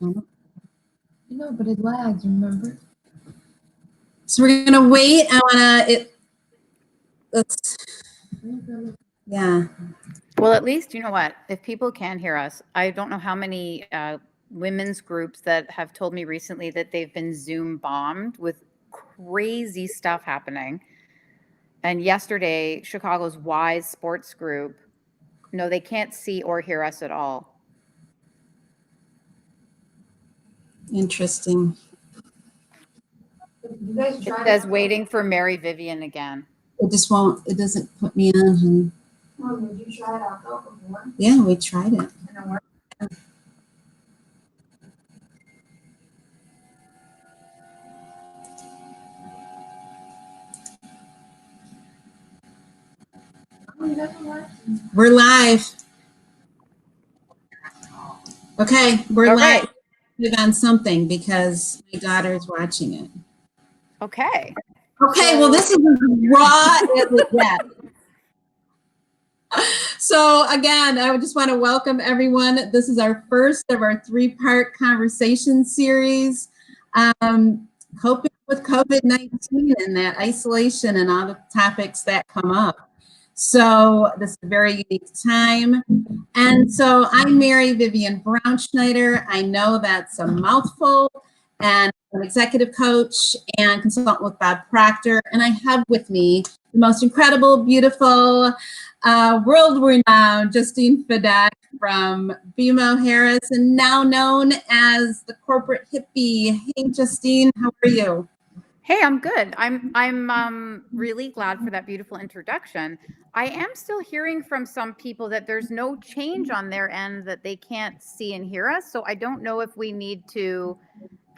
You know, but it lags, remember? So we're gonna wait. Let's, yeah. Well, at least, you know what, if people can hear us, I don't know how many women's groups that have told me recently that they've been Zoom bombed with crazy stuff happening. And yesterday, Chicago's Wise Sports Group, no, they can't see or hear us at all. Interesting. It says waiting for Mary Vivian again. It just won't, it doesn't put me on, honey. Mom, did you try it out though before? Yeah, we tried it. And it worked. We're live. Okay, we're live. Click on something because my daughter's watching it. Okay. Okay, well, this is raw as it gets. So again, I just want to welcome everyone. This is our first of our 3-part conversation series, coping with COVID-19 and that isolation and all the topics that come up. So this is a very unique time. And so I'm Mary Vivian Braunschneider. I know that's a mouthful, and I'm an executive coach and consultant with Bob Proctor. And I have with me the most incredible, beautiful, world-renowned Justine Fedak from BMO Harris, and now known as the corporate hippie. Hey, Justine, how are you? Hey, I'm good. I'm really glad for that beautiful introduction. I am still hearing from some people that there's no change on their end, that they can't see and hear us. So I don't know if we need to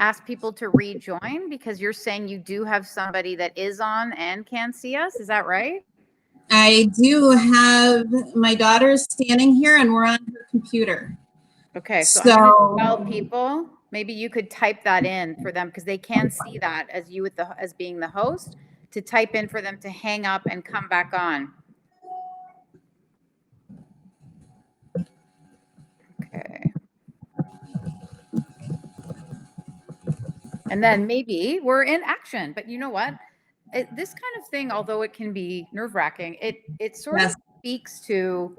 ask people to rejoin, because you're saying you do have somebody that is on and can see us. Is that right? I do have my daughter standing here and we're on her computer. Okay, so I'm going to tell people, maybe you could type that in for them, because they can see that as you as being the host, to type in for them to hang up and come back on. Okay. And then maybe we're in action. But you know what? This kind of thing, although it can be nerve-wracking, it sort of speaks to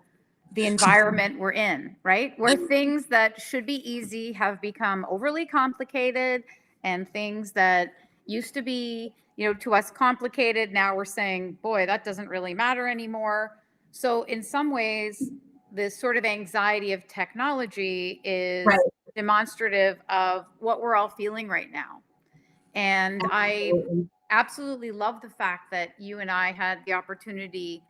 the environment we're in, right? Where things that should be easy have become overly complicated, and things that used to be, to us complicated, now we're saying, boy, that doesn't really matter anymore. So in some ways, this sort of anxiety of technology is demonstrative of what we're all feeling right now. And I absolutely love the fact that you and I had the opportunity,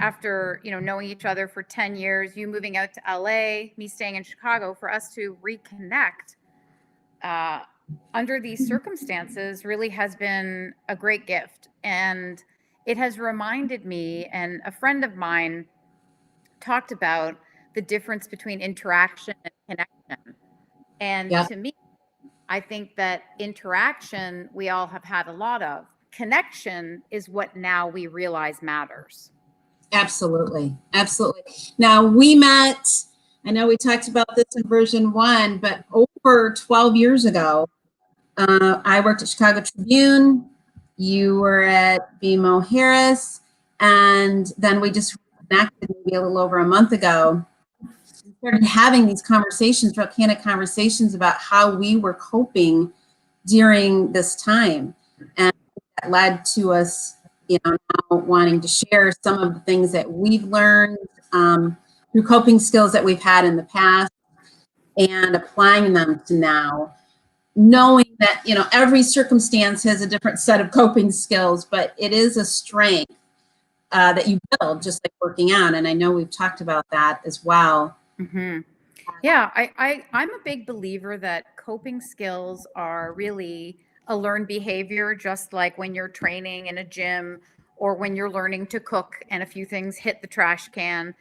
after knowing each other for 10 years, you moving out to LA, me staying in Chicago, for us to reconnect under these circumstances really has been a great gift. And it has reminded me, and a friend of mine talked about the difference between interaction and connection. And to me, I think that interaction we all have had a lot of. Connection is what now we realize matters. Absolutely. Absolutely. Now, we met, I know we talked about this in version 1, but over 12 years ago, I worked at Chicago Tribune. You were at BMO Harris, and then we just connected maybe a little over a month ago. We started having these conversations, real candid conversations about how we were coping during this time, and that led to us, now wanting to share some of the things that we've learned through coping skills that we've had in the past, and applying them to now, knowing that every circumstance has a different set of coping skills, but it is a strength that you build, just like working out. And I know we've talked about that as well. Mm-hmm. Yeah, I'm a big believer that coping skills are really a learned behavior, just like when you're training in a gym or when you're learning to cook and a few things hit the trash can.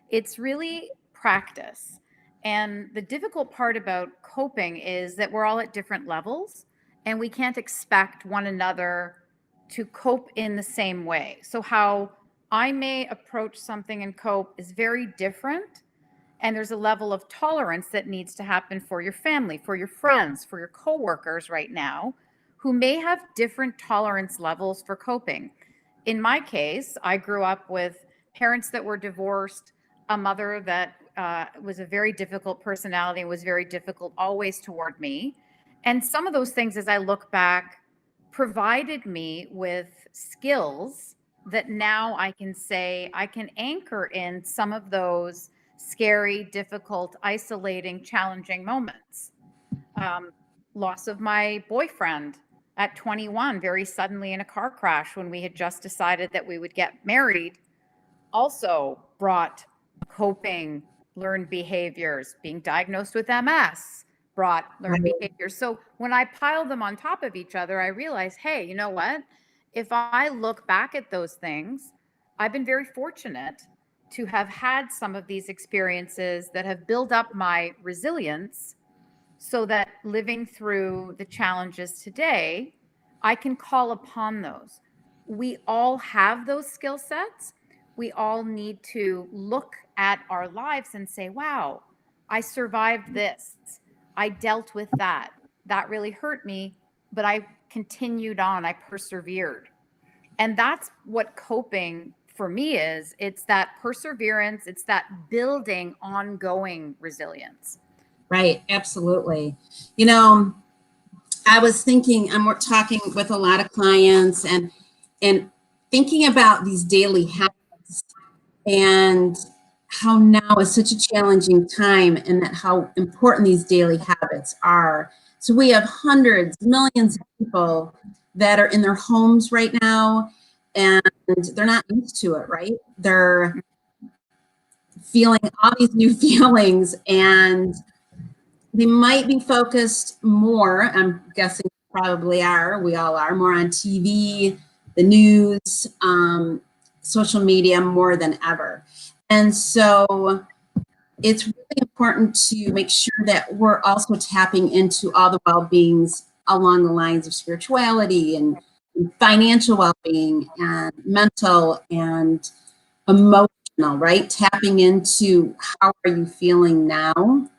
It's really practice. And the difficult part about coping is that we're all at different levels, and we can't expect one another to cope in the same way. So how I may approach something and cope is very different. And there's a level of tolerance that needs to happen for your family, for your friends, for your coworkers right now, who may have different tolerance levels for coping. In my case, I grew up with parents that were divorced, a mother that was a very difficult personality and was very difficult always toward me. And some of those things, as I look back, provided me with skills that now I can say I can anchor in some of those scary, difficult, isolating, challenging moments. Um, Loss of my boyfriend at 21, very suddenly in a car crash when we had just decided that we would get married, also brought coping, learned behaviors. Being diagnosed with MS brought learned behaviors. So when I pile them on top of each other, I realize, hey, you know what? If I look back at those things, I've been very fortunate to have had some of these experiences that have built up my resilience so that living through the challenges today, I can call upon those. We all have those skill sets. We all need to look at our lives and say, wow, I survived this. I dealt with that. That really hurt me, but I continued on. I persevered. And that's what coping for me is. It's that perseverance, it's that building ongoing resilience. Right. Absolutely. You know, I was thinking, I'm talking with a lot of clients and thinking about these daily habits and how now is such a challenging time and that how important these daily habits are. So we have hundreds, millions of people that are in their homes right now and they're not used to it, right? They're feeling all these new feelings and they might be focused more, I'm guessing probably are, we all are, more on TV, the news, social media more than ever. And so it's really important to make sure that we're also tapping into all the well-beings along the lines of spirituality and financial well-being and mental and emotional, right? Tapping into how are you feeling now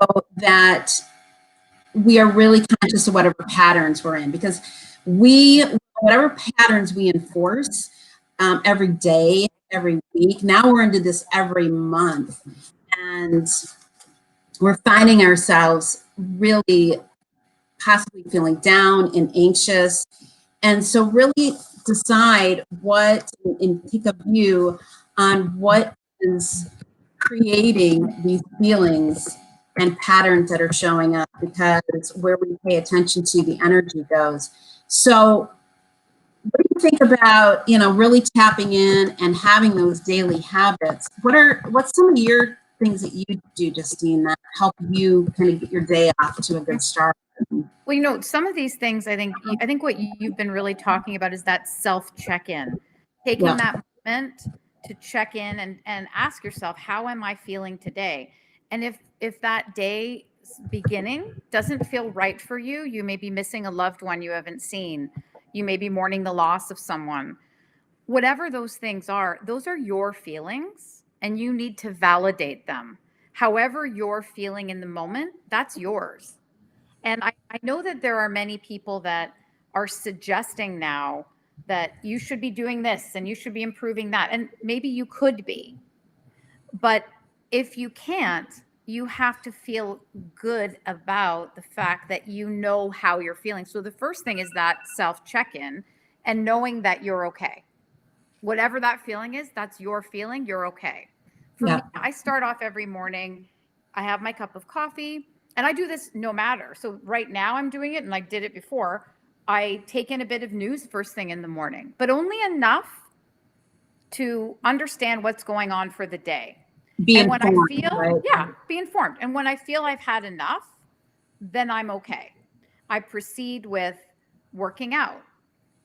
so that we are really conscious of whatever patterns we're in because whatever patterns we enforce every day, every week, now we're into this every month and we're finding ourselves really possibly feeling down and anxious. And so really decide what and take a view on what is creating these feelings and patterns that are showing up because where we pay attention to the energy goes. So what do you think about, really tapping in and having those daily habits? What's some of your things that you do, Justine, that help you kind of get your day off to a good start? Well, some of these things, I think what you've been really talking about is that self check-in, taking that moment to check in and ask yourself, how am I feeling today? And if that day beginning doesn't feel right for you, you may be missing a loved one you haven't seen. You may be mourning the loss of someone. Whatever those things are, those are your feelings and you need to validate them. However you're feeling in the moment, that's yours. And I know that there are many people that are suggesting now that you should be doing this and you should be improving that. And maybe you could be. But if you can't, you have to feel good about the fact that you know how you're feeling. So the first thing is that self check in and knowing that you're okay. Whatever that feeling is, that's your feeling, you're okay. For me, I start off every morning, I have my cup of coffee, and I do this no matter. So right now I'm doing it, and I did it before. I take in a bit of news first thing in the morning, but only enough to understand what's going on for the day. Be And when I informed, feel, right? yeah, be informed. And when I feel I've had enough, then I'm okay. I proceed with working out,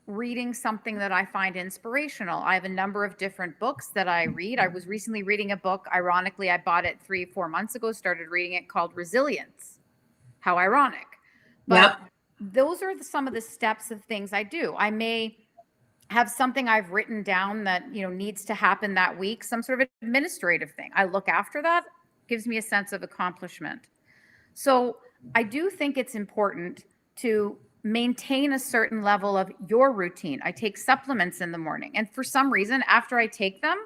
reading something that I find inspirational. I have a number of different books that I read. I was recently reading a book. Ironically, I bought it 3 or 4 months ago, started reading it, called Resilience. How ironic. But those are some of the steps of things I do. I may have something I've written down that, needs to happen that week, some sort of administrative thing. I look after that, gives me a sense of accomplishment. So I do think it's important to maintain a certain level of your routine. I take supplements in the morning, and for some reason, after I take them,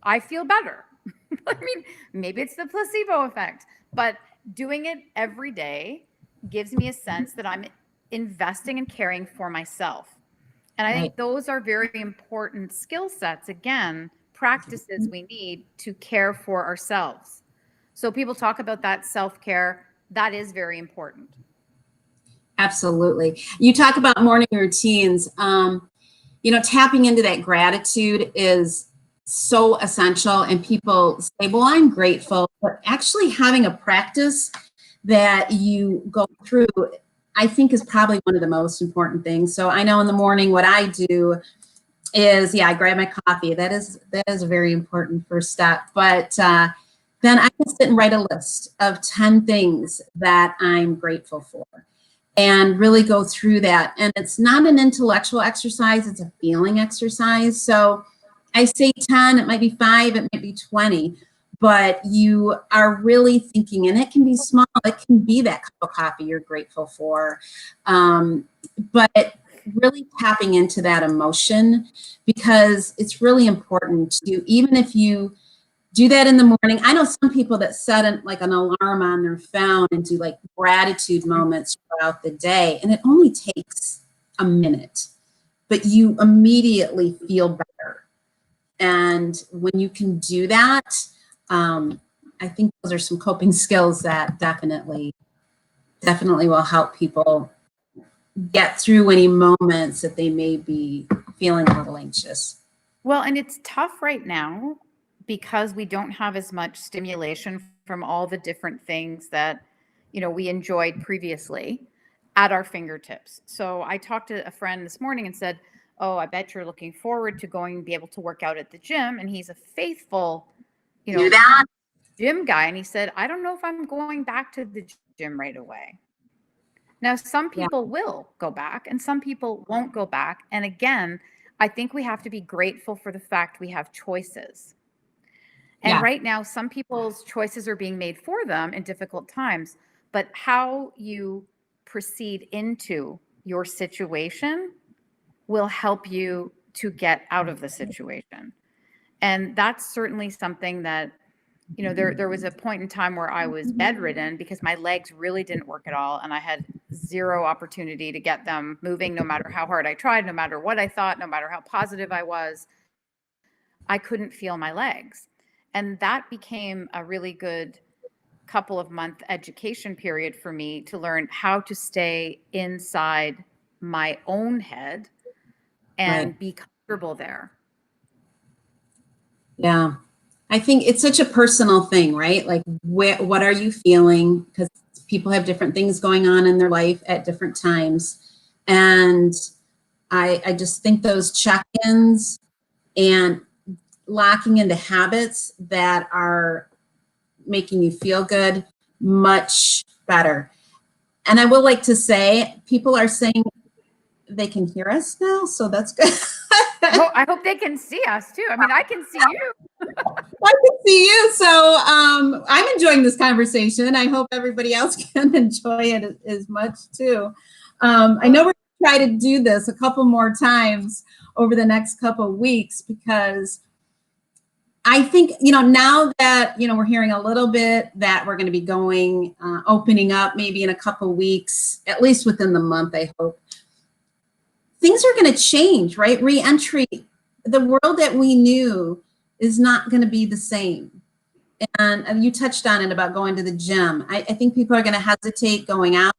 I feel better. I mean, maybe it's the placebo effect, but doing it every day gives me a sense that I'm investing and caring for myself. And I Right. think those are very important skill sets, again, practices we need to care for ourselves. So people talk about that self-care. That is very important. Absolutely. You talk about morning routines. Tapping into that gratitude is so essential. And people say, well, I'm grateful. But actually having a practice that you go through, I think is probably one of the most important things. So I know in the morning what I do is, I grab my coffee. That is a very important first step. But then I can sit and write a list of 10 things that I'm grateful for and really go through that. And it's not an intellectual exercise, it's a feeling exercise. So I say 10, it might be 5, it might be 20, but you are really thinking, and it can be small, it can be that cup of coffee you're grateful for. But really tapping into that emotion, because it's really important to, even if you do that in the morning. I know some people that set an alarm on their phone and do like gratitude moments throughout the day, and it only takes a minute, but you immediately feel better. And when you can do that, I think those are some coping skills that definitely will help people get through any moments that they may be feeling a little anxious. Well, and it's tough right now because we don't have as much stimulation from all the different things that, we enjoyed previously at our fingertips. So I talked to a friend this morning and said, "Oh, I bet you're looking forward to going and be able to work out at the gym." And he's a faithful, Do that. gym guy. And he said, "I don't know if I'm going back to the gym right away." Now, some Yeah. people will go back and some people won't go back. And again, I think we have to be grateful for the fact we have choices. And Yeah. right now, some people's choices are being made for them in difficult times, but how you proceed into your situation will help you to get out of the situation. And that's certainly something that, there was a point in time where I was bedridden because my legs really didn't work at all. And I had zero opportunity to get them moving, no matter how hard I tried, no matter what I thought, no matter how positive I was. I couldn't feel my legs. And that became a really good couple of month education period for me to learn how to stay inside my own head Right. and be comfortable there. Yeah. I think it's such a personal thing, right? Like, what are you feeling? Because people have different things going on in their life at different times. And I just think those check-ins and locking into habits that are making you feel good much better. And I will like to say, people are saying they can hear us now, so that's good. I hope they can see us too. I mean, I can see you. I can see you. So I'm enjoying this conversation. I hope everybody else can enjoy it as much too. I know we're going to try to do this a couple more times over the next couple of weeks, because I think, now that, we're hearing a little bit that we're going to be going, opening up maybe in a couple of weeks, at least within the month, I hope. Things are going to change, right? Re-entry, the world that we knew is not going to be the same. And you touched on it about going to the gym. I think people are going to hesitate going out.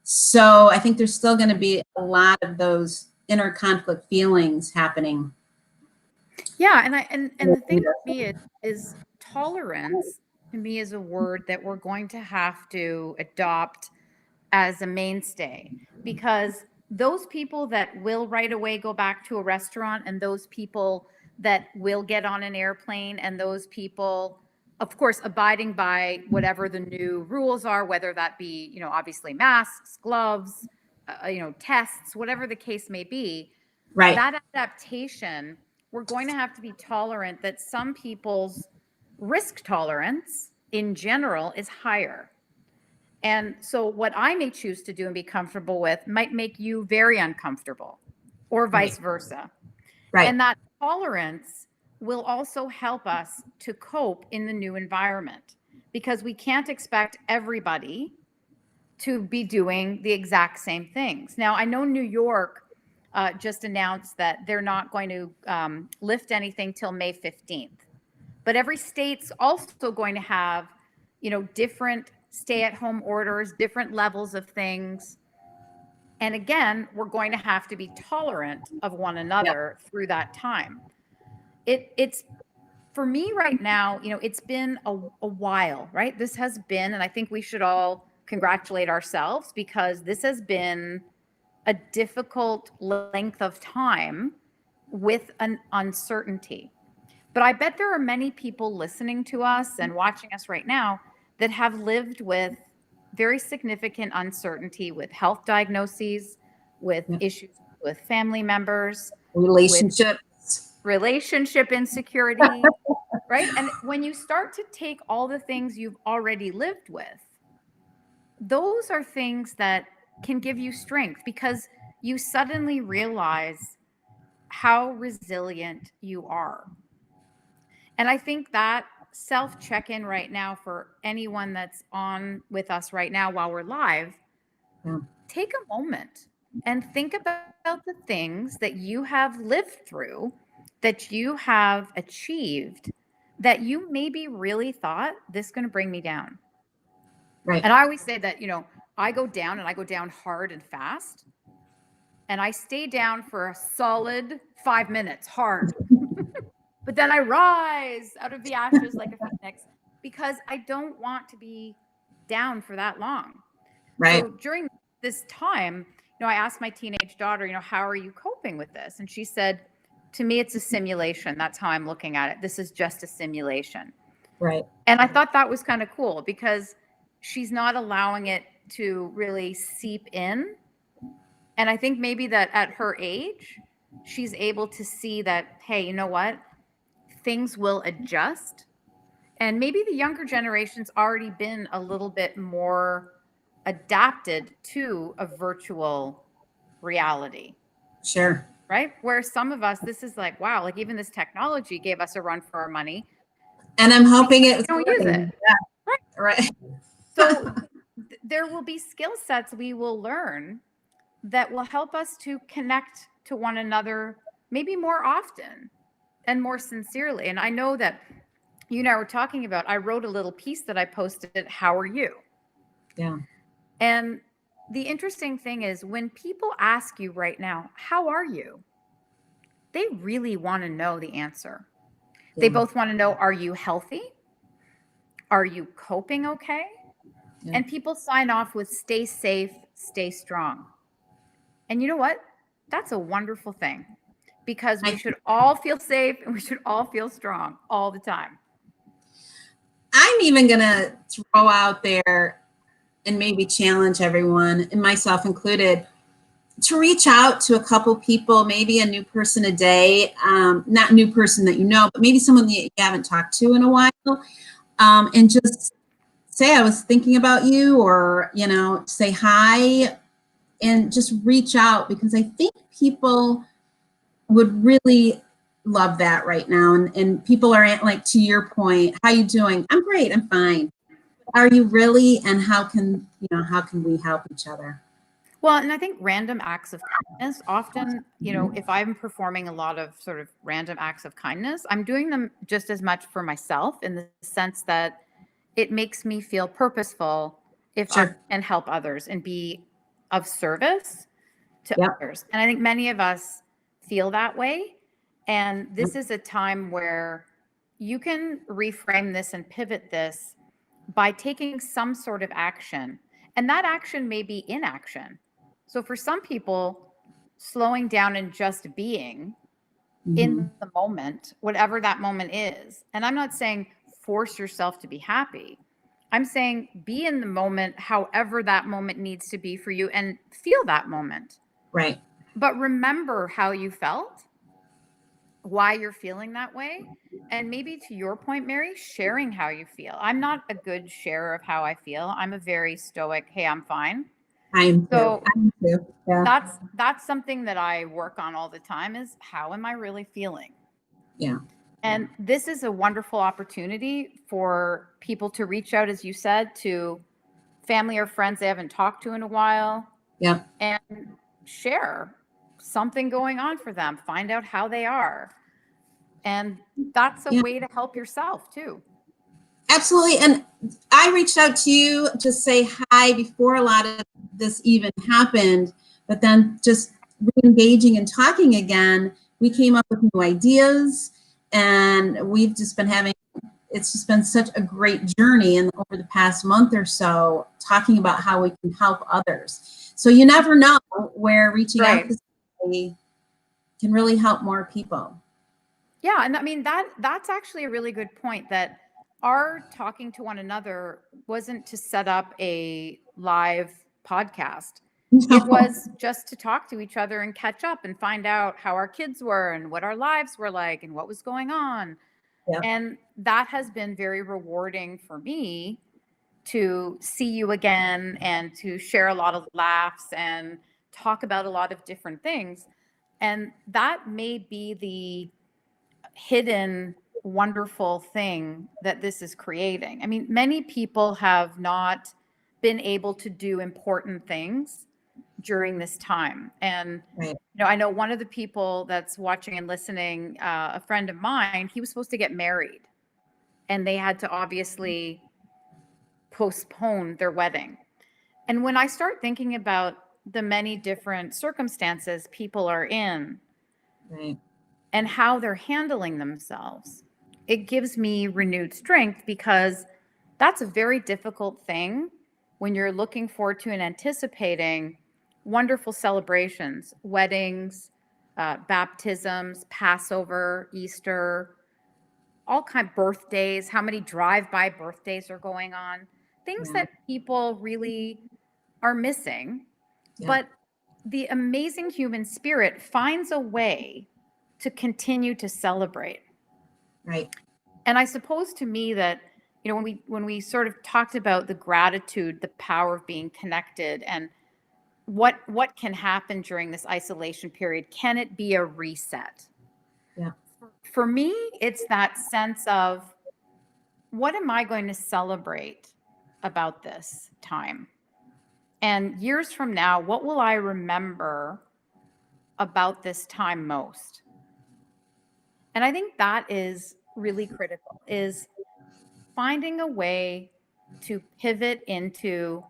So I think there's still going to be a lot of those inner conflict feelings happening. Yeah, and the thing with me is tolerance to me is a word that we're going to have to adopt as a mainstay, because those people that will right away go back to a restaurant, and those people that will get on an airplane, and those people, of course, abiding by whatever the new rules are, whether that be, obviously masks, gloves, tests, whatever the case may be, Right. That adaptation, we're going to have to be tolerant that some people's risk tolerance in general is higher. And so what I may choose to do and be comfortable with might make you very uncomfortable, or Right. vice versa. Right. And that tolerance will also help us to cope in the new environment, because we can't expect everybody to be doing the exact same things. Now, I know New York just announced that they're not going to lift anything till May 15th. But every state's also going to have, different stay-at-home orders, different levels of things. And again, we're going to have to be tolerant of one Yep. another through that time. It's for me right now, it's been a while, right? This has been, and I think we should all congratulate ourselves, because this has been a difficult length of time with an uncertainty. But I bet there are many people listening to us and watching us right now that have lived with very significant uncertainty, with health diagnoses, with Yep. issues with family members, with Relationships. relationship insecurity, right? And when you start to take all the things you've already lived with, those are things that can give you strength, because you suddenly realize how resilient you are. And I think that self check in right now for anyone that's on with us right now while we're live, Yeah. take a moment and think about the things that you have lived through, that you have achieved, that you maybe really thought, this is going to bring me down. Right. And I always say that, I go down, and I go down hard and fast. And I stay down for a solid 5 minutes hard. But then I rise out of the ashes like a phoenix, because I don't want to be down for that long. Right. So during this time, I asked my teenage daughter, how are you coping with this? And she said, to me, it's a simulation. That's how I'm looking at it. This is just a simulation. Right. And I thought that was kind of cool, because she's not allowing it to really seep in. And I think maybe that at her age, she's able to see that, hey, you know what? Things will adjust. And maybe the younger generation's already been a little bit more adapted to a virtual reality, Sure. right? Where some of us, this is like, wow, like even this technology gave us a run for our money. And I'm hoping We it's don't use it. Yeah. Right. Right. So there will be skill sets we will learn that will help us to connect to one another maybe more often and more sincerely. And I know that you and I were talking about, I wrote a little piece that I posted, how are you? Yeah. And the interesting thing is, when people ask you right now, how are you? They really want to know the answer. They Yeah. both want to know, are you healthy? Are you coping okay? Yeah. And people sign off with stay safe, stay strong. And you know what? That's a wonderful thing, because we should all feel safe and we should all feel strong all the time. I'm even going to throw out there and maybe challenge everyone, and myself included, to reach out to a couple people, maybe a new person a day, not new person that you know, but maybe someone that you haven't talked to in a while, and just say, I was thinking about you, or, say hi, and just reach out, because I think people would really love that right now. And people are like, to your point, how you doing? I'm great. I'm fine. Are you really? And how can we help each other? Well, and I think random acts of kindness often, if I'm performing a lot of sort of random acts of kindness, I'm doing them just as much for myself, in the sense that it makes me feel purposeful if I Sure. can help others and be of service to Yep. others. And I think many of us feel that way. And this is a time where you can reframe this and pivot this by taking some sort of action. And that action may be inaction. So for some people, slowing down and just being in the moment, whatever that moment is. And I'm not saying force yourself to be happy. I'm saying be in the moment, however that moment needs to be for you, and feel that moment. Right. But remember how you felt, why you're feeling that way. And maybe to your point, Mary, sharing how you feel. I'm not a good sharer of how I feel. I'm a very stoic, hey, I'm fine. I'm too. So I'm too. Yeah. that's something that I work on all the time is how am I really feeling? Yeah. And this is a wonderful opportunity for people to reach out, as you said, to family or friends they haven't talked to in a while Yeah. and share something going on for them, find out how they are. And that's a Yeah. way to help yourself too. Absolutely. And I reached out to you to say hi before a lot of this even happened, but then just re-engaging and talking again, we came up with new ideas, and we've just been having, it's just been such a great journey. And over the past month or so, talking about how we can help others. So you never know where reaching out Right. to somebody can really help more people. Yeah, and I mean that's actually a really good point that our talking to one another wasn't to set up a live podcast. It was just to talk to each other and catch up and find out how our kids were and what our lives were like and what was going on. Yeah. And that has been very rewarding for me to see you again and to share a lot of laughs and talk about a lot of different things. And that may be the hidden wonderful thing that this is creating. I mean, many people have not been able to do important things during this time. And, Right. I know one of the people that's watching and listening, a friend of mine, he was supposed to get married and they had to obviously postpone their wedding. And when I start thinking about the many different circumstances people are in, Right. and how they're handling themselves, it gives me renewed strength because that's a very difficult thing when you're looking forward to and anticipating wonderful celebrations, weddings, baptisms, Passover, Easter, all kind of birthdays, how many drive-by birthdays are going on, things Yeah. that people really are missing. Yeah. But the amazing human spirit finds a way to continue to celebrate. Right. And I suppose to me that, when we sort of talked about the gratitude, the power of being connected, and what can happen during this isolation period, can it be a reset? Yeah. For me, it's that sense of what am I going to celebrate about this time? And years from now, what will I remember about this time most? And I think that is really critical, is finding a way to pivot into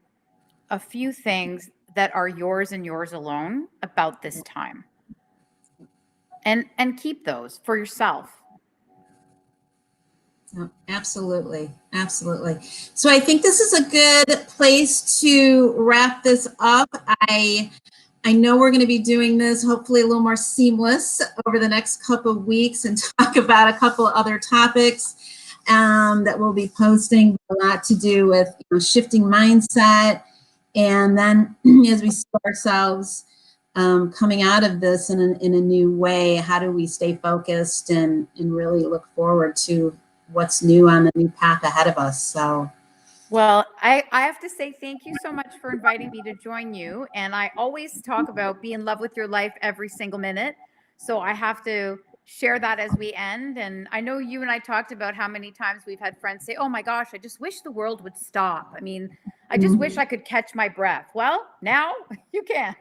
a few things that are yours and yours alone about this time. And keep those for yourself. Yeah, absolutely. Absolutely. So I think this is a good place to wrap this up. I know we're going to be doing this hopefully a little more seamless over the next couple of weeks and talk about a couple of other topics that we'll be posting. A lot to do with shifting mindset, and then as we see ourselves coming out of this in a new way, how do we stay focused and really look forward to what's new on the new path ahead of us? So, Well, I have to say thank you so much for inviting me to join you. And I always talk about be in love with your life every single minute. So I have to share that as we end. And I know you and I talked about how many times we've had friends say, oh my gosh, I just wish the world would stop. I mean, I just wish I could catch my breath. Well, now you can.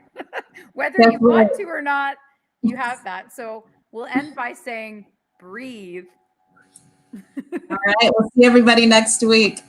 Whether that's you right. want to or not, you have that. So we'll end by saying, breathe. All right. We'll see everybody next week.